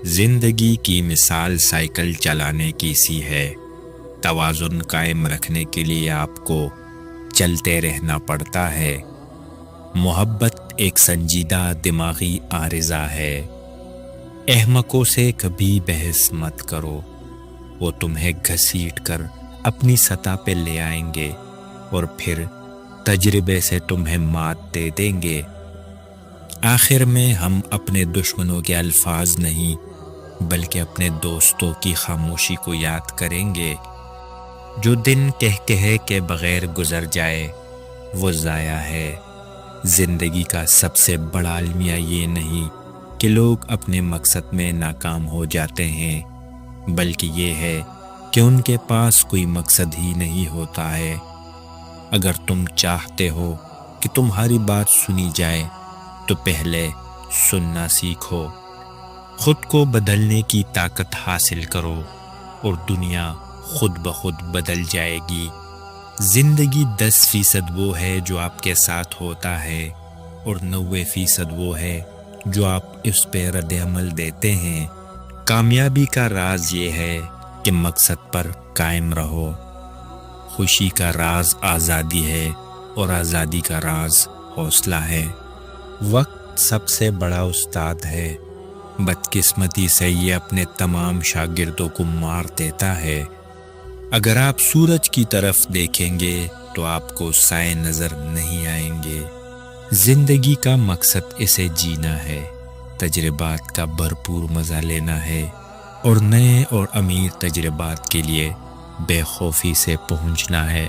زندگی کی مثال سائیکل چلانے کی سی ہے۔ توازن قائم رکھنے کے لیے آپ کو چلتے رہنا پڑتا ہے۔ محبت ایک سنجیدہ دماغی عارضہ ہے۔ احمقوں سے کبھی بحث مت کرو، وہ تمہیں گھسیٹ کر اپنی سطح پہ لے آئیں گے اور پھر تجربے سے تمہیں مات دے دیں گے۔ آخر میں ہم اپنے دشمنوں کے الفاظ نہیں بلکہ اپنے دوستوں کی خاموشی کو یاد کریں گے۔ جو دن کہے کے بغیر گزر جائے وہ ضائع ہے۔ زندگی کا سب سے بڑا المیہ یہ نہیں کہ لوگ اپنے مقصد میں ناکام ہو جاتے ہیں، بلکہ یہ ہے کہ ان کے پاس کوئی مقصد ہی نہیں ہوتا ہے۔ اگر تم چاہتے ہو کہ تمہاری بات سنی جائے تو پہلے سننا سیکھو۔ خود کو بدلنے کی طاقت حاصل کرو اور دنیا خود بخود بدل جائے گی۔ زندگی 10% وہ ہے جو آپ کے ساتھ ہوتا ہے اور 90% وہ ہے جو آپ اس پہ رد عمل دیتے ہیں۔ کامیابی کا راز یہ ہے کہ مقصد پر قائم رہو۔ خوشی کا راز آزادی ہے اور آزادی کا راز حوصلہ ہے۔ وقت سب سے بڑا استاد ہے، بدقسمتی سے یہ اپنے تمام شاگردوں کو مار دیتا ہے۔ اگر آپ سورج کی طرف دیکھیں گے تو آپ کو سائے نظر نہیں آئیں گے۔ زندگی کا مقصد اسے جینا ہے، تجربات کا بھرپور مزہ لینا ہے اور نئے اور امیر تجربات کے لیے بے خوفی سے پہنچنا ہے۔